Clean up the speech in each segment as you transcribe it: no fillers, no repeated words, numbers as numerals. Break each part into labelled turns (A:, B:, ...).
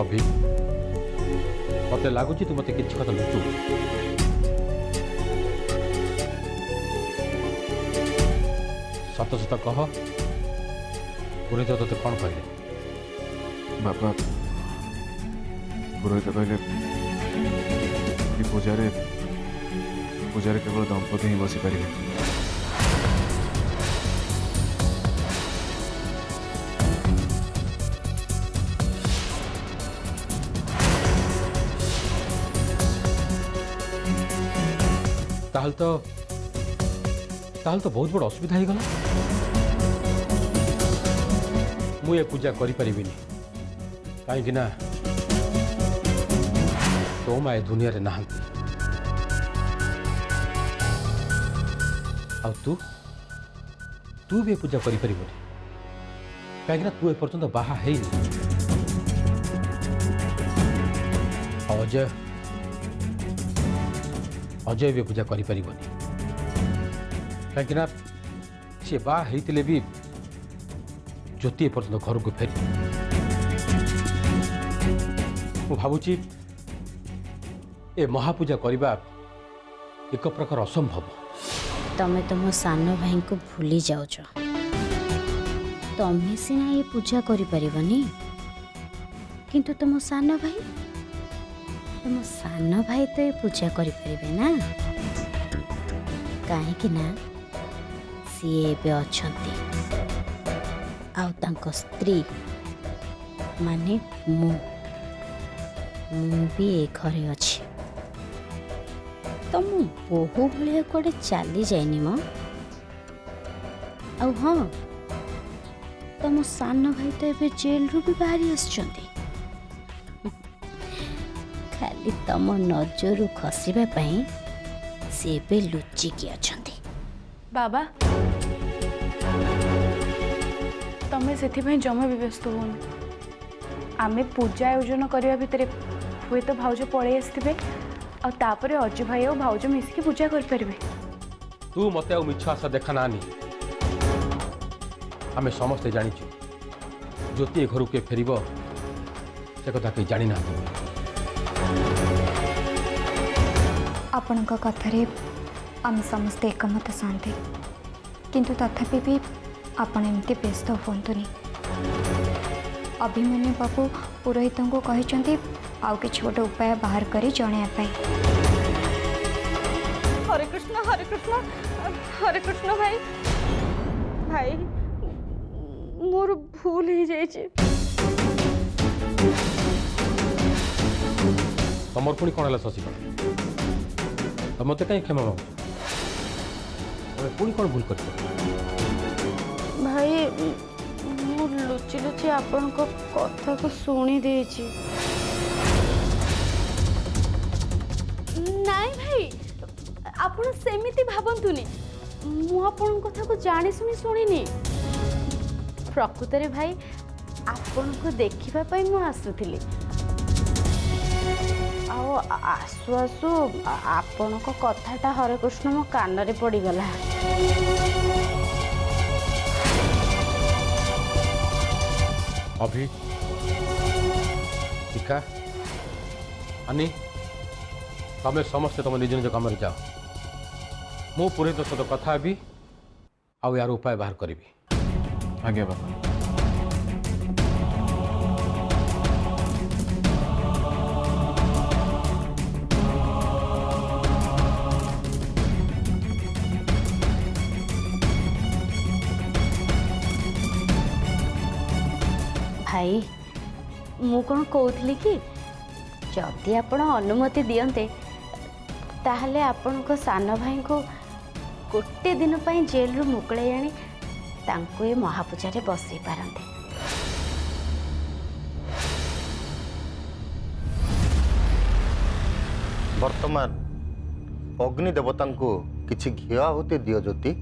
A: अभी मत लगुच तू मत किसी कथा लुचु सत सत कह पुरोहित तोते कौन कहले?
B: बाबा पुरोहित कहले पूजारे पूजारे केवल दंपति ही बसी पारे।
A: ताहल तो बहुत बड़ असुविधा हो गला। मुझे पूजा करी कहीं ना तो माँ ए दुनिया रे नहांती आ तू भी पूजा करी कहीं ना तू एपर्तंत बाहा है अजय अजय भी पूजा करी कहीं सी बाहा होते भी ज्योति एपर्तंत घर को फेरी मु भावुची ए महापूजा करने एक प्रकार असंभव।
C: तमें तुम सान भाई को भूली जाऊच। तमें सीना ये पूजा करि परिबनी किंतु तुम सान भाई तो ये पूजा करि परिबे ना काहे कि ना सी एबे अछंती आउ तांको स्त्री माने मु भी ए घरे अच्छी तो मु बहु भाया कड़े चली जाइनी म आउ हाँ तुम सान भाई तो एबे जेल रु भी बाहरी आसचंती खाली तम नजर खसिबा पई से एबे लुचिकी अछंती।
D: बाबा तमें से जमा भी व्यस्त हो आमे पूजा आयोजन करने भितर हुए तो भाउज पड़े आसवे आपर अजु भाई और भाउज मिसिकी पूजा करें।
A: तू मत मिछ आशा देखा नानी आम समस्ते जाचु ज्योति घर के फेर से कथा कहीं जानी ना
E: आपण कथारे आम समस्ते एकमत शांति किंतु तथापि भी आपण एमती व्यस्त हुंतुनी। अभिमन्यु बाबू पुरोहित को कहते आउ किछि गोटे उपाय बाहर करी जणे पाई।
D: हरे कृष्ण भाई भाई मोर भूल ही जाइए।
A: तमर पुणी कौन है शशिकला तो मत कहीं क्षमा मांग पुणी कौन भूल कर
D: भाई मु लुचि लुचि आपण को कथा को सुनी देछि। नाई भाई आपण सेमिति भाबंतुनी मु आपण कथा को जानी सुनी सुनिनी प्रकृत रे भाई आपण को देखिबा पई मु आसुथिली आओ आसु आसु आपण को कथाटा हरे कृष्ण मो कान रे पड़ी गला।
A: अभी टीका अनि तमें समस्ते तुम निज निज कम जाओ मु पुरोहित सहित कथा भी आउ यार उपाय बाहर करी।
B: आज्ञा बाबा।
C: भाई मु कौन कहूली कि जदि आपण अनुमति दियंते ताहले आपण को सान भाई को गोटे दिन पर जेल रु मुकले आनी तांको ये महापूजा रे बसई पारंते।
F: वर्तमान अग्नि देवता को किछि घिया होते दियो ज्योति।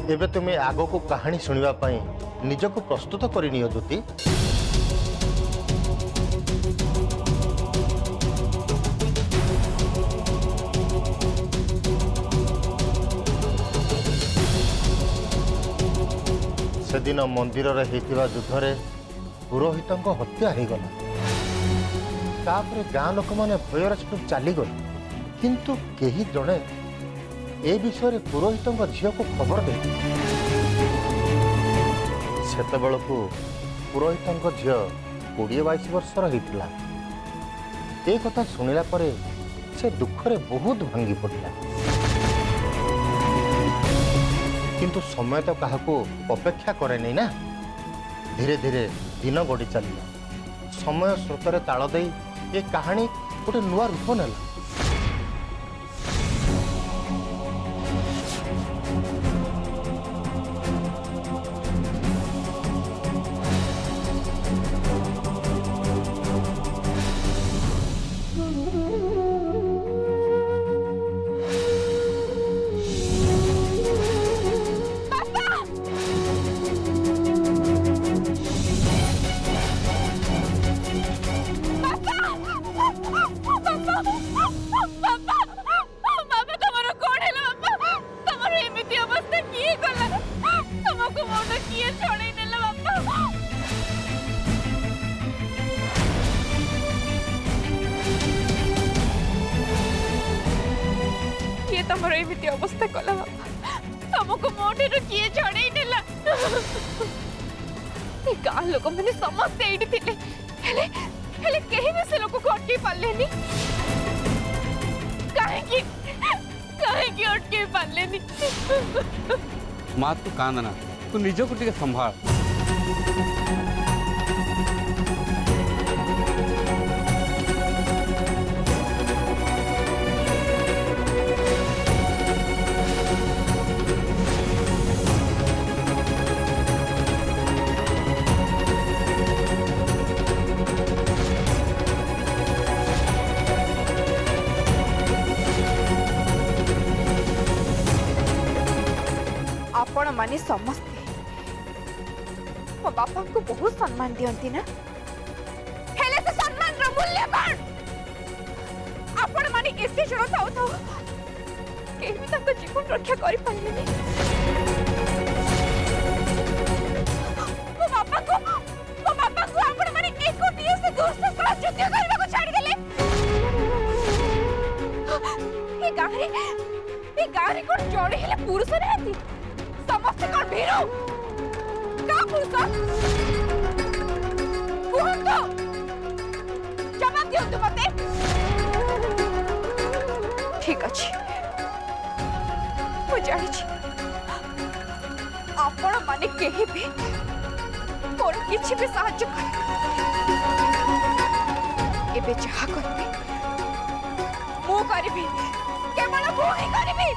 F: एबे तुम्हें आगो को कहानी सुनिबा पाई निजको प्रस्तुत करनियो ज्योति। सेदिन मंदिर रे हेतिबा युद्धरे पुरोहितंको हत्या हो गला। तापर गाँ लोक मैंने भयर से चली गले, किंतु केही जड़े ए विषय पुरोहित झील को खबर दे। सेतबेलू पुरोहित झील 20-22 वर्षर होता। ए कथा शुणिला परे से दुखरे बहुत भांगी पड़ा, किंतु समय तो क्या अपेक्षा करे नहीं ना। धीरे धीरे दिन गड़ी चलला। समय स्रोतर ताल दे ये कहानी गोटे नुआ रूप नेला।
G: तमर एमती अवस्था कला तुमको मोटे किए छड़े नेला। गाँ लोक मैंने समस्त एठी थिले, हेले हेले केही भी से लोक को अटके पालेनी। काहे की अटके पालेनी।
H: माँ तू कांदना, तू निज को टिके संभाल।
G: आपण माने समस्ते मो बापा को बहुत सम्मान दियंती ना। हेले से सम्मान रो मूल्य कौन? आपण माने एते जण थाउ थाउ केही भी तक जीवन रक्षा करि पालेनी। मो बापा को आपण माने एकोटिए से दुष्ट युद्ध करबा को छाड़ी देले। ए गारे कोन जोड़ी हेले पुरुष रहती समस्त कौन भीरू का पुरुष कुहंतो जवाब दियो तु मते। ठीक अछि मु जानि छी आपण माने केही भी कोन किछि भी सहाय्य कर। एबे जहा करबी मु करबी, केवल मु ही करबी।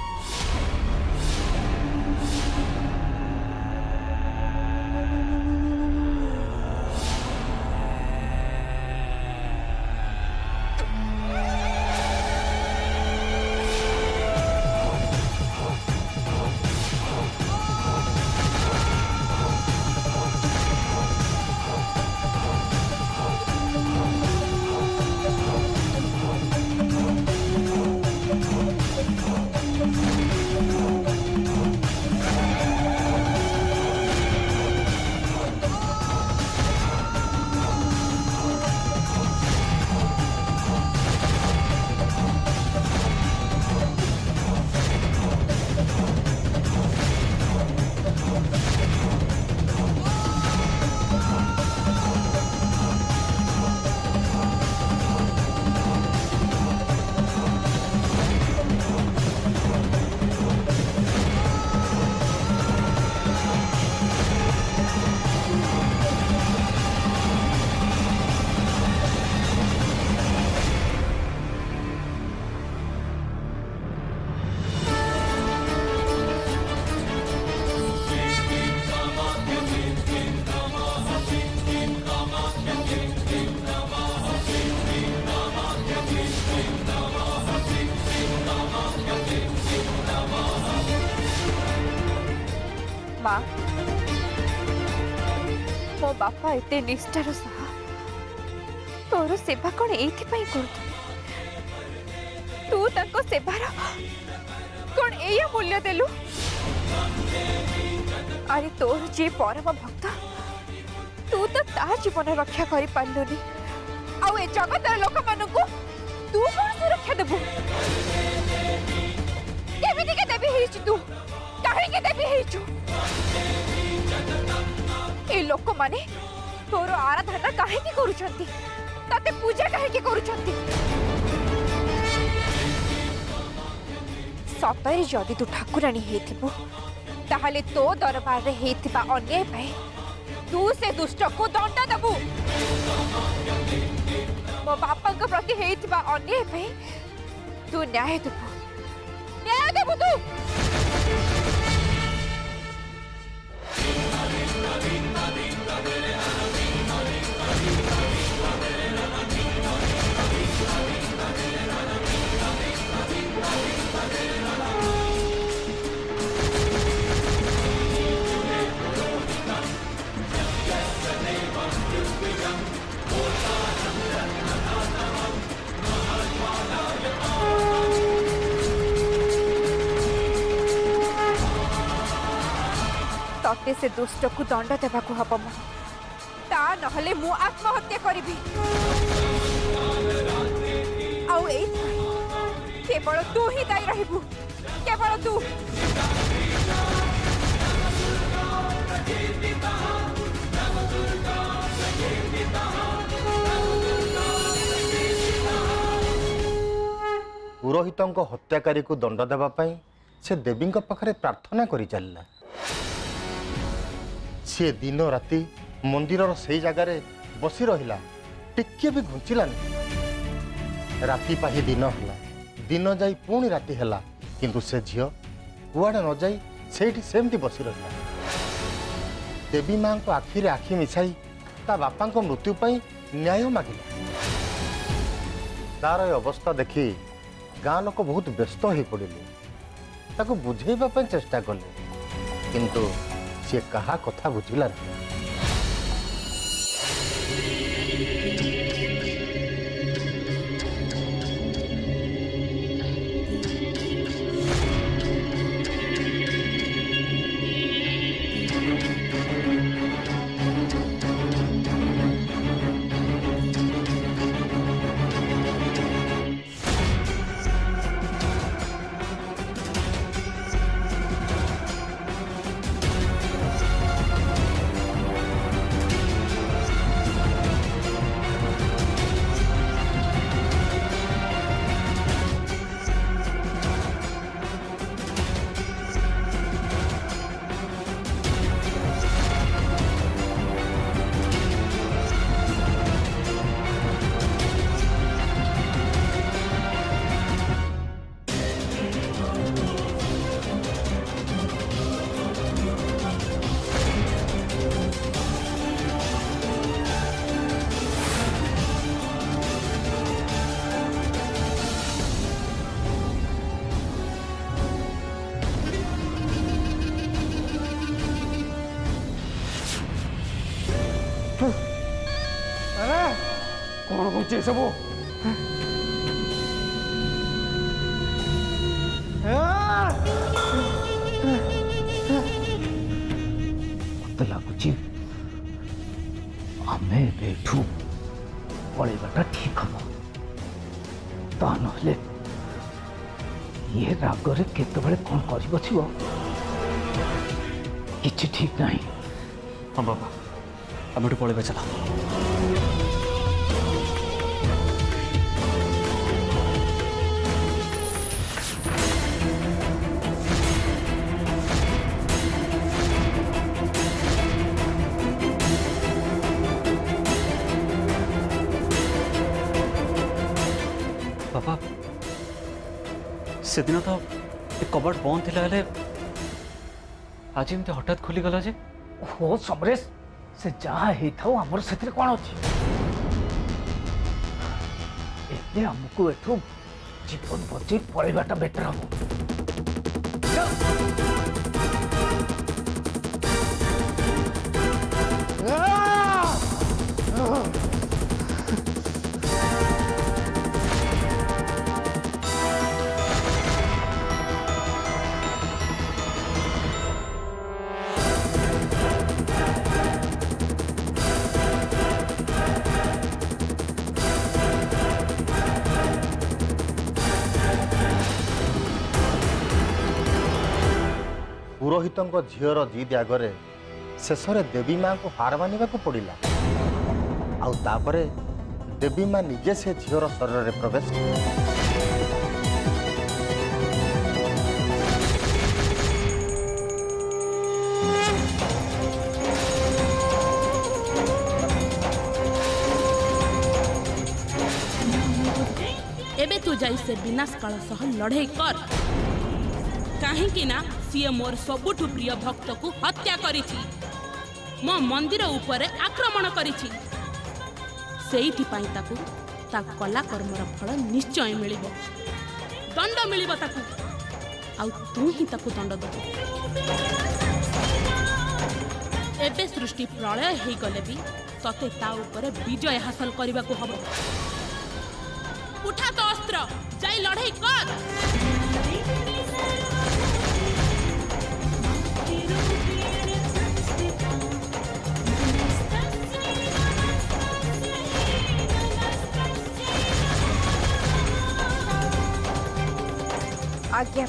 G: माँ मो बापा एते निष्ठार सह तोर सेवा कौन एइथिपाई करतु तू तांको सेवार कौन एया मूल्य देलु अरे तोर जे परम भक्त तू तो ता जीवन रक्षा करि पालुनी आउ ए जगतर लोक मानकु तू कौन सुरक्षा देबु केमिति के देबी हेछु तू काहे के देबी हेछु ए लोक माने तोर आराधना काहे की करूछंती ताते पूजा काहे की करूछंती सतरे जदि तू ठाकुराणी हेथिबु ताहले तो दरबार रे हेथिबा अन्याय पाए तू से दुष्ट को दंड देबु मो बापा के प्रति हेथिबा अन्याय पाए तू न्याय देबु तू तते से दुष्ट को दंड देवा को हब मो ता नहले मु आत्महत्या करिबी आउ ए केवल तू ही दायी रहिबु केवल तू
F: पुरोहितंको हत्याकारी को दंड देवा पाई से देवी पाखरे प्रार्थना करि चलला सी दिन राति मंदिर से जगार बसी रहिला टिके भी घुंचिलानी राति पाही दिन हला दिन जाई पुणी राति हला किंतु से झियो कुआड़े न जाई सेठी सेमती बसी रहिला देवी मां को आखि रे आखि मिसाई ता बापा को मृत्यु पाई न्याय मागिला तार ए अवस्था देखी गाँ लोक बहुत व्यस्त हो पड़िले ताको बुझेबा पई चेष्टा कले किंतु सी कहा कथा बुझिला नहीं
A: कौन कौन सब
I: मत लगुच आमे एठू पलैवाटा ठीक हम ता नहले ये रागरे केतबेले कौन कर बसिब किछि ठीक नहीं।
B: हाँ बाबा आम पलैबा चला
J: बाबा से दिन तो कबट बंद थिला हेले आज एमती हठात खोलीगला जे
I: हो समरेश से जहाँ होता आमर से कौन अच्छी एबे हमको एठू जीवन बचे पलैवाटा बेटर हम
F: पुरोहितଙ୍କ ଝିଅର ଜିଦ୍ ଆଗରେ ଶେଷରେ ଦେବୀ ମାଙ୍କୁ ହାର ମାନିବାକୁ ପଡ଼ିଲା। ଆଉ ତାପରେ ଦେବୀ ମା ନିଜେ ସେ ଝିଅର ଶରୀରରେ ପ୍ରବେଶ କଲେ।
K: एबे तू जाई से विनाश काल सह लड़ाई कर कहीं ना सीए मोर सबुठु प्रिय भक्त को हत्या करिछि मो मंदिर ऊपर आक्रमण करिछि सेइथि पई ताकू ता कला कर्मर फल निश्चय मिलिबो दंड मिलिबो ताकू आउ तू ही ताकू दंड दबो। एबे सृष्टि प्रलय हे गले भी तते ता ऊपर विजय हासिल करबा को हबो। उठा तो अस्त्र जाई लड़ाई कर।
G: आज्ञा।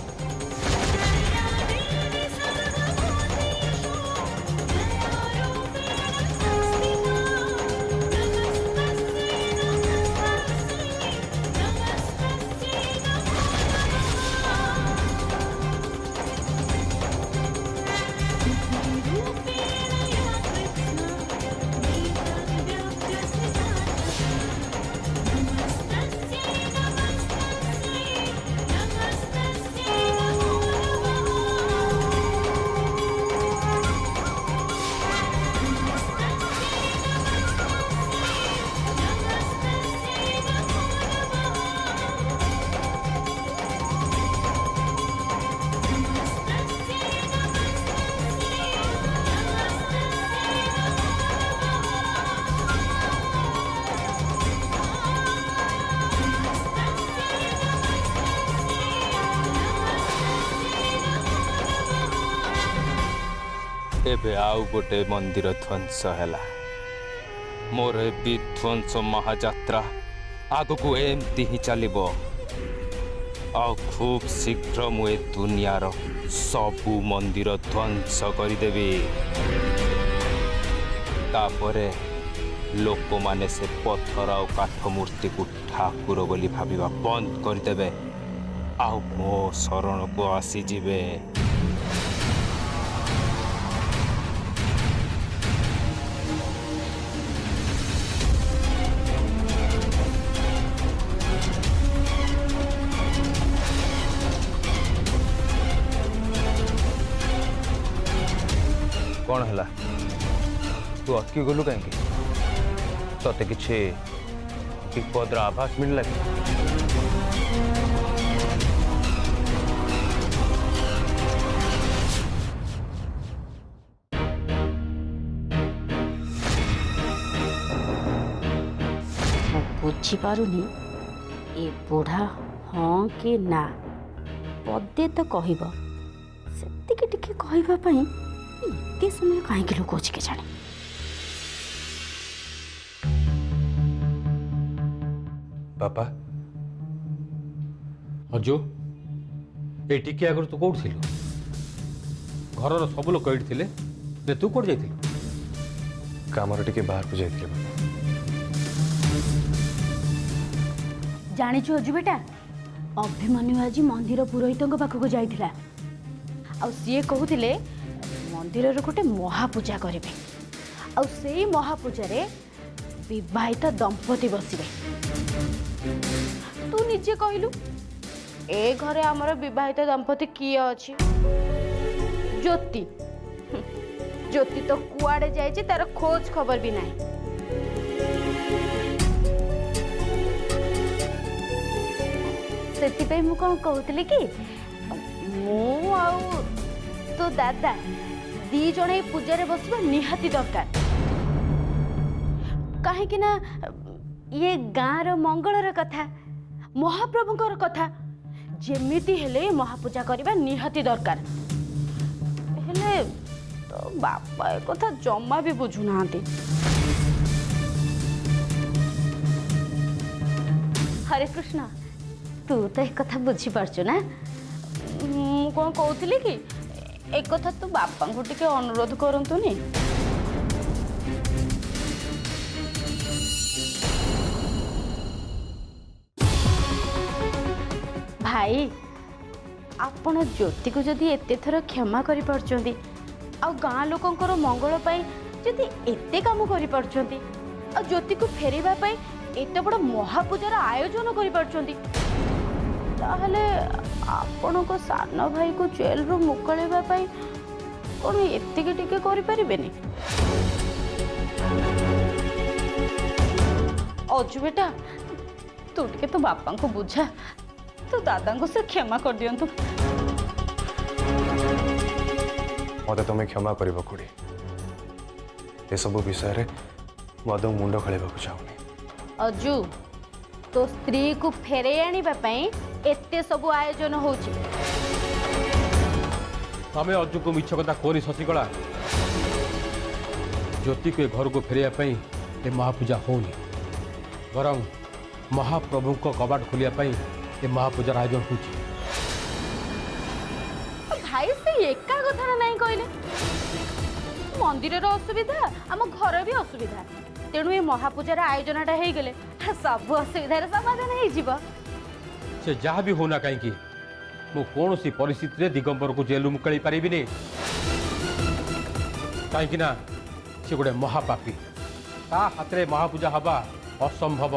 L: एबे आउ गोटे मंदिर ध्वंस हैला मोर विध्वंस महायात्रा आगको एमती ही चलिबो आ खूब शीघ्र मुए दुनियार सबु मंदिर ध्वंस करदेवी तापरे लोक माने से पत्थर आ काठ मूर्ति को ठाकुर बोली भाविबा बंद करदेबे आ मो शरण को आसी जिवे।
J: कौन है तू अटकी गलु कहीं तते किसी विपद आभास मिलला कि
C: बुझी पारुनी ए बुढ़ा हाँ कि ना पदे तो कहब से कहवाई एते समय कहीं लुकोच के जाने।
A: बापा अजो ये टिके आगर तू कौट थिलु घर सब लोक एठी थिले ने तू कोड जाइथिलु
B: कामर टिके बाहर को जाइथिले
D: जानिछु अजु बेटा अभिमन्यु आज मंदिर पुरोहित पाखक जाइथिला आ सीए कहूतिले मंदिर गोटे महापूजा करेंगे आ से महापूजा विवाहित दंपति बसवे तू निजे कहलु ए घरे आमर विवाहित दंपति किए अछि ज्योति ज्योति तो कुआड़े जाइए तार खोज खबर भी नहीं। से मु कौन कहूली कि मु आउ तो दादा दी जने पूजा बसवा निहाती दरकार कहीं ना ये गाँव मंगलर कथा महाप्रभुंकर कथा जेमिति हेले महापूजा करबा निहाती दरकार हेले तो बापा ए कथा जम्मा भी बुझु नांती। हरे कृष्ण तू तो एक कथा बुझी पारछु ना मु कौन कहूली कि ଏ କଥା ତୁ ବାପାଙ୍କୁ ଟିକେ ଅନୁରୋଧ କରନ୍ତୁନି। ଭାଇ ଆପଣ ଜ୍ୟୋତିକୁ ଯଦି ଏତେ ଥର କ୍ଷମା କରିପାରୁଛନ୍ତି ଆଉ ଗାଁ ଲୋକଙ୍କର ମଙ୍ଗଳ ପାଇଁ ଯଦି ଏତେ କାମ କରିପାରୁଛନ୍ତି ଆଉ ଜ୍ୟୋତିକୁ ଫେରିବା ପାଇଁ ଏତେ ବଡ଼ ମହାପୂଜାର ଆୟୋଜନ କରିପାରୁଛନ୍ତି ତାହେଲେ ଆପଣଙ୍କ ସାନ ଭାଇକୁ ଜେଲରୁ ମୁକୁଳାଇବା ପାଇଁ କ'ଣ ଏତିକି ଟିକେ କରିପାରିବେନି? ଅଜୁ ବେଟା ତୁ ଟିକେ ତୋ ବାପାଙ୍କୁ ବୁଝା ତୋ ଦାଦାଙ୍କୁ ସେ କ୍ଷମା କରିଦିଅନ୍ତୁ।
B: मत तुम्हें क्षमा कर खुड़ी ये सब विषय मद मुंड खेल चाहूनी।
D: अजू तो स्त्री को फेरे आने एते सब आयोजन होची।
A: तमें अजू को मिछ कथा कोनी शशिकला ज्योति को घर को फेरिया पई ए महापूजा होनी बरं महाप्रभु को कबाट खोलिया ए महापूजार आयोजन होची।
D: भाई से एका कथा नहीं कहले मंदिर असुविधा आम घर भी असुविधा तेणु ये महापूजार आयोजनटा हो गले सब असुविधार समाधान हो
A: से जहाँ भी होना कहीं मु कौन सी परिस्थिति रे दिगंबर को जेल मुकली पारि कहीं ना से गोटे महापापी ता हाथ में महापूजा हवा असंभव।